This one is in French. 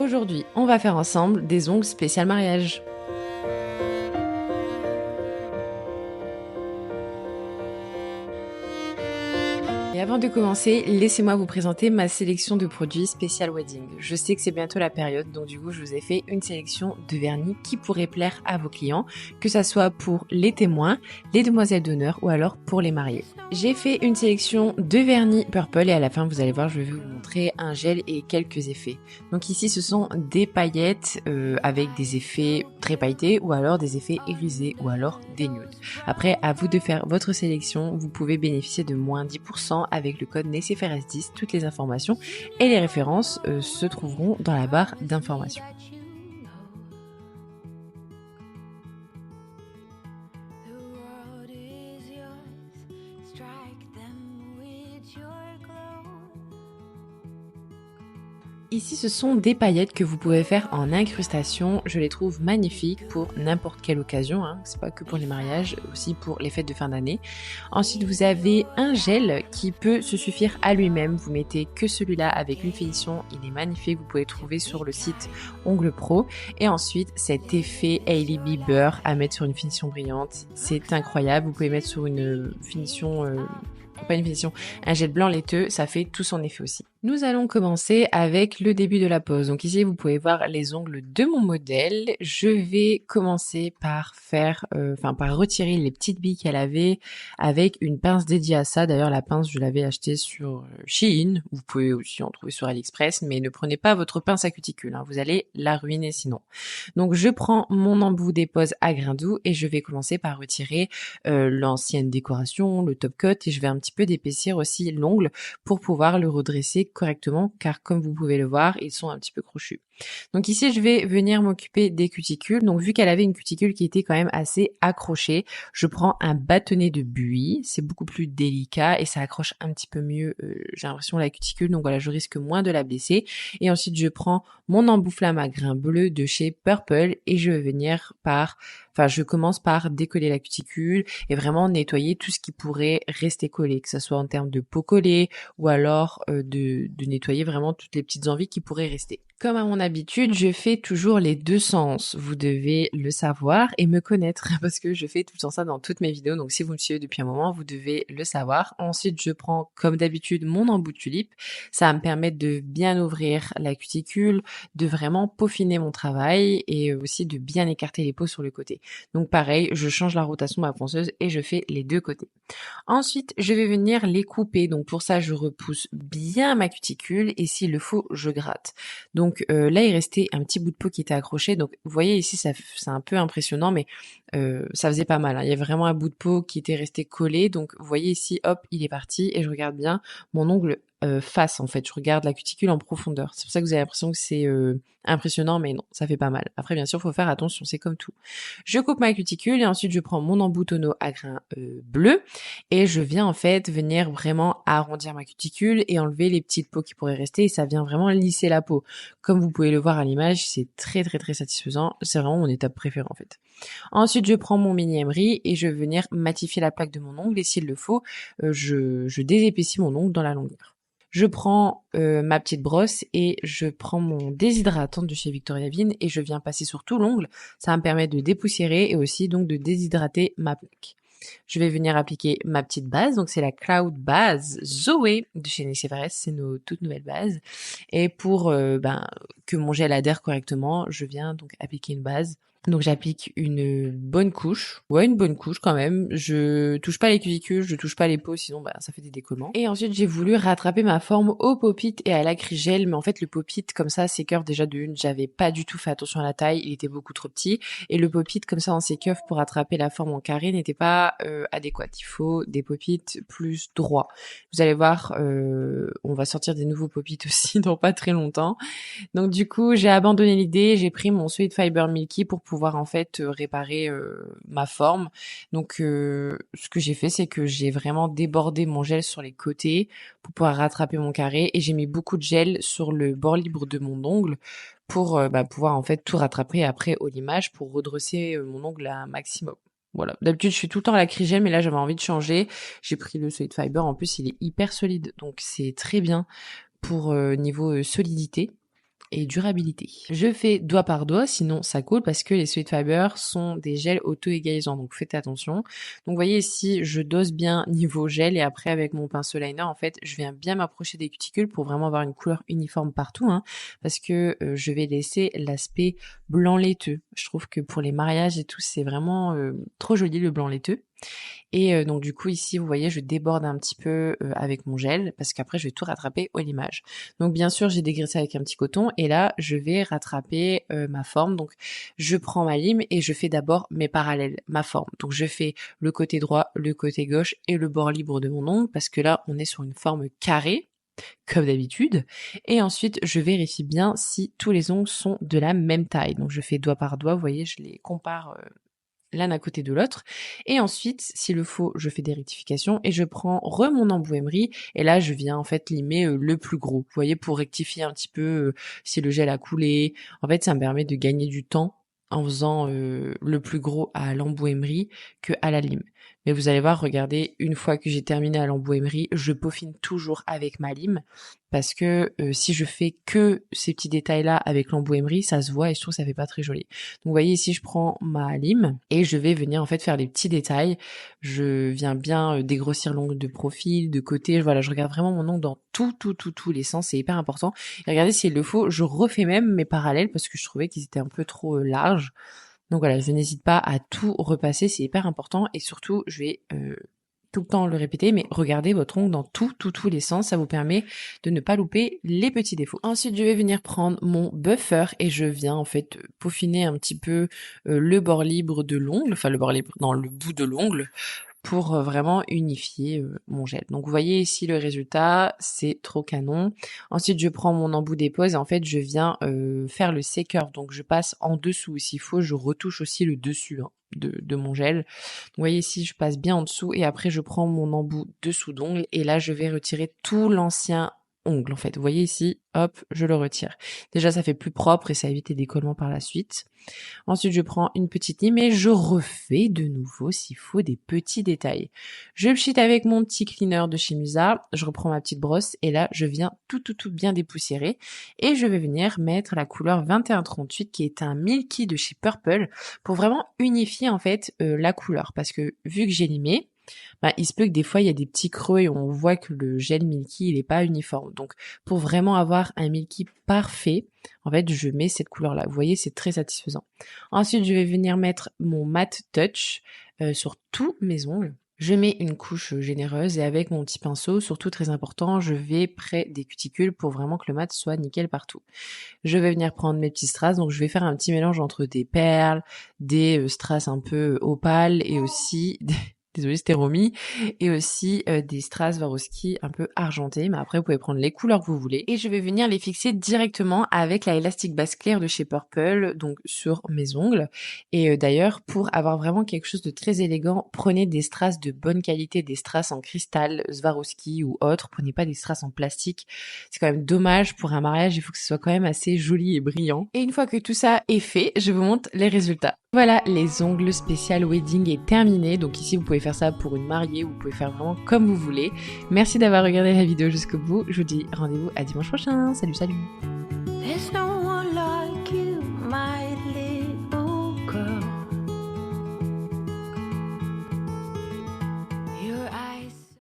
Aujourd'hui, on va faire ensemble des ongles spécial mariage. Et avant de commencer, laissez-moi vous présenter ma sélection de produits spécial wedding. Je sais que c'est bientôt la période, donc du coup je vous ai fait une sélection de vernis qui pourrait plaire à vos clients, que ça soit pour les témoins, les demoiselles d'honneur ou alors pour les mariés. J'ai fait une sélection de vernis purple et à la fin vous allez voir, je vais vous montrer un gel et quelques effets. Donc ici ce sont des paillettes avec des effets très pailletés ou alors des effets irisés ou alors des nudes. Après, à vous de faire votre sélection, vous pouvez bénéficier de moins 10% avec le code NECFRS10. Toutes les informations et les références se trouveront dans la barre d'informations. Ici, ce sont des paillettes que vous pouvez faire en incrustation. Je les trouve magnifiques pour n'importe quelle occasion. C'est pas que pour les mariages, aussi pour les fêtes de fin d'année. Ensuite, vous avez un gel qui peut se suffire à lui-même. Vous mettez que celui-là avec une finition. Il est magnifique. Vous pouvez le trouver sur le site Ongles Pro. Et ensuite, cet effet Hailey Bieber à mettre sur une finition brillante. C'est incroyable. Vous pouvez mettre sur une finition... pas une finition, un gel blanc laiteux, ça fait tout son effet aussi. Nous allons commencer avec le début de la pose. Donc ici, vous pouvez voir les ongles de mon modèle. Je vais commencer par par retirer les petites billes qu'elle avait avec une pince dédiée à ça. D'ailleurs, la pince, je l'avais achetée sur Shein. Vous pouvez aussi en trouver sur AliExpress, mais ne prenez pas votre pince à cuticule. Vous allez la ruiner sinon. Donc, je prends mon embout des poses à grains doux et je vais commencer par retirer l'ancienne décoration, le top coat, et je vais un petit peu d'épaissir aussi l'ongle pour pouvoir le redresser correctement, car comme vous pouvez le voir, ils sont un petit peu crochus. Donc ici, je vais venir m'occuper des cuticules. Donc vu qu'elle avait une cuticule qui était quand même assez accrochée, je prends un bâtonnet de buis. C'est beaucoup plus délicat et ça accroche un petit peu mieux, j'ai l'impression, la cuticule. Donc voilà, je risque moins de la blesser. Et ensuite, je prends mon embout flamme à grains bleus de chez Purple et je vais venir je commence par décoller la cuticule et vraiment nettoyer tout ce qui pourrait rester collé, que ce soit en termes de peau collée ou alors de nettoyer vraiment toutes les petites envies qui pourraient rester. Comme à mon habitude, je fais toujours les deux sens. Vous devez le savoir et me connaître parce que je fais tout le temps ça dans toutes mes vidéos. Donc si vous me suivez depuis un moment, vous devez le savoir. Ensuite, je prends comme d'habitude mon embout de tulipe. Ça va me permettre de bien ouvrir la cuticule, de vraiment peaufiner mon travail et aussi de bien écarter les peaux sur le côté. Donc pareil, je change la rotation de ma ponceuse et je fais les deux côtés. Ensuite, je vais venir les couper. Donc pour ça, je repousse bien ma cuticule et s'il le faut, je gratte. Donc là, il restait un petit bout de peau qui était accroché. Donc vous voyez ici, c'est un peu impressionnant, mais ça faisait pas mal. Il y a vraiment un bout de peau qui était resté collé. Donc vous voyez ici, hop, il est parti et je regarde bien mon ongle face en fait. Je regarde la cuticule en profondeur. C'est pour ça que vous avez l'impression que c'est impressionnant, mais non, ça fait pas mal. Après, bien sûr, faut faire attention, c'est comme tout. Je coupe ma cuticule et ensuite je prends mon embout tonneau à grains bleus et je viens en fait venir vraiment arrondir ma cuticule et enlever les petites peaux qui pourraient rester et ça vient vraiment lisser la peau. Comme vous pouvez le voir à l'image, c'est très très très satisfaisant. C'est vraiment mon étape préférée en fait. Ensuite, je prends mon mini emery et je vais venir matifier la plaque de mon ongle et s'il le faut, je désépaissis mon ongle dans la longueur. Je prends ma petite brosse et je prends mon déshydratant de chez Victoria Viin et je viens passer sur tout l'ongle. Ça va me permettre de dépoussiérer et aussi donc de déshydrater ma plaque. Je vais venir appliquer ma petite base, donc c'est la Cloud Base Zoé de chez NECFRS, c'est nos toutes nouvelles bases. Et pour que mon gel adhère correctement, je viens donc appliquer une base. Donc j'applique une bonne couche, une bonne couche quand même. Je touche pas les cuticules, je touche pas les peaux, sinon ça fait des décollements. Et ensuite j'ai voulu rattraper ma forme au pop-it et à l'acrygel, mais en fait le pop-it comme ça s'écœure déjà de une. J'avais pas du tout fait attention à la taille, il était beaucoup trop petit. Et le pop-it comme ça en s'équeuf pour attraper la forme en carré n'était pas adéquat. Il faut des pop-it plus droits. Vous allez voir, on va sortir des nouveaux pop-it aussi dans pas très longtemps. Donc du coup, j'ai abandonné l'idée, j'ai pris mon Sweet Fiber Milky pour pouvoir en fait réparer ma forme. Donc ce que j'ai fait, c'est que j'ai vraiment débordé mon gel sur les côtés pour pouvoir rattraper mon carré et j'ai mis beaucoup de gel sur le bord libre de mon ongle pour pouvoir en fait tout rattraper après au limage pour redresser mon ongle à un maximum. Voilà. D'habitude, je fais tout le temps à l'acrygel, mais là, j'avais envie de changer. J'ai pris le Solid Fiber. En plus, il est hyper solide. Donc, c'est très bien pour niveau solidité. et durabilité. Je fais doigt par doigt, sinon ça coule parce que les Sweet Fiber sont des gels auto-égalisants, donc faites attention. Donc vous voyez ici, je dose bien niveau gel et après avec mon pinceau liner, en fait, je viens bien m'approcher des cuticules pour vraiment avoir une couleur uniforme partout, hein, parce que je vais laisser l'aspect blanc laiteux. Je trouve que pour les mariages et tout, c'est vraiment trop joli le blanc laiteux. Et donc du coup ici vous voyez je déborde un petit peu avec mon gel parce qu'après je vais tout rattraper au limage. Donc bien sûr j'ai dégraissé avec un petit coton et là je vais rattraper ma forme. Donc je prends ma lime et je fais d'abord mes parallèles, ma forme. Donc je fais le côté droit, le côté gauche et le bord libre de mon ongle parce que là on est sur une forme carrée comme d'habitude. Et ensuite, je vérifie bien si tous les ongles sont de la même taille. Donc je fais doigt par doigt, vous voyez, je les compare l'un à côté de l'autre. Et ensuite, s'il le faut, je fais des rectifications et je prends mon embout emery et là, je viens en fait limer le plus gros. Vous voyez, pour rectifier un petit peu si le gel a coulé. En fait, ça me permet de gagner du temps en faisant le plus gros à l'embout emery que à la lime. Mais vous allez voir, regardez, une fois que j'ai terminé à l'embout emery, je peaufine toujours avec ma lime parce que si je fais que ces petits détails-là avec l'embout emery, ça se voit et je trouve que ça fait pas très joli. Donc vous voyez ici, je prends ma lime et je vais venir en fait faire les petits détails. Je viens bien dégrossir l'ongle de profil, de côté. Voilà, je regarde vraiment mon ongle dans tous les sens, c'est hyper important. Et regardez, s'il le faut, je refais même mes parallèles parce que je trouvais qu'ils étaient un peu trop larges. Donc voilà, je n'hésite pas à tout repasser, c'est hyper important. Et surtout, je vais tout le temps le répéter, mais regardez votre ongle dans tous les sens, ça vous permet de ne pas louper les petits défauts. Ensuite, je vais venir prendre mon buffer et je viens en fait peaufiner un petit peu le bord libre de l'ongle, enfin le bord libre dans le bout de l'ongle, pour vraiment unifier mon gel. Donc vous voyez ici le résultat, c'est trop canon. Ensuite je prends mon embout dépose et en fait je viens faire le séqueur. Donc je passe en dessous, s'il faut je retouche aussi le dessus hein, de mon gel. Donc vous voyez ici je passe bien en dessous et après je prends mon embout dessous d'ongle et là je vais retirer tout l'ancien ongle en fait. Vous voyez ici, hop, je le retire. Déjà ça fait plus propre et ça évite les décollements par la suite. Ensuite, je prends une petite lime et je refais de nouveau, s'il faut, des petits détails. Je pchite avec mon petit cleaner de chez Musa, je reprends ma petite brosse et là, je viens tout bien dépoussiérer et je vais venir mettre la couleur 2138 qui est un Milky de chez Purple pour vraiment unifier en fait la couleur parce que vu que j'ai limé, il se peut que des fois il y a des petits creux et on voit que le gel Milky il est pas uniforme. Donc pour vraiment avoir un Milky parfait, en fait je mets cette couleur là. Vous voyez c'est très satisfaisant. Ensuite je vais venir mettre mon matte touch sur tous mes ongles. Je mets une couche généreuse et avec mon petit pinceau, surtout très important, je vais près des cuticules pour vraiment que le mat soit nickel partout. Je vais venir prendre mes petits strass, donc je vais faire un petit mélange entre des perles, des strass un peu opales et aussi désolée, c'était Romy, et aussi des strass Swarovski un peu argentés, mais après vous pouvez prendre les couleurs que vous voulez. Et je vais venir les fixer directement avec la élastique base claire de chez Purple, donc sur mes ongles. Et d'ailleurs, pour avoir vraiment quelque chose de très élégant, prenez des strass de bonne qualité, des strass en cristal, Swarovski ou autre, prenez pas des strass en plastique. C'est quand même dommage pour un mariage, il faut que ce soit quand même assez joli et brillant. Et une fois que tout ça est fait, je vous montre les résultats. Voilà, les ongles spécial wedding est terminé. Donc ici, vous pouvez faire ça pour une mariée, vous pouvez faire vraiment comme vous voulez. Merci d'avoir regardé la vidéo jusqu'au bout. Je vous dis rendez-vous à dimanche prochain. Salut, salut.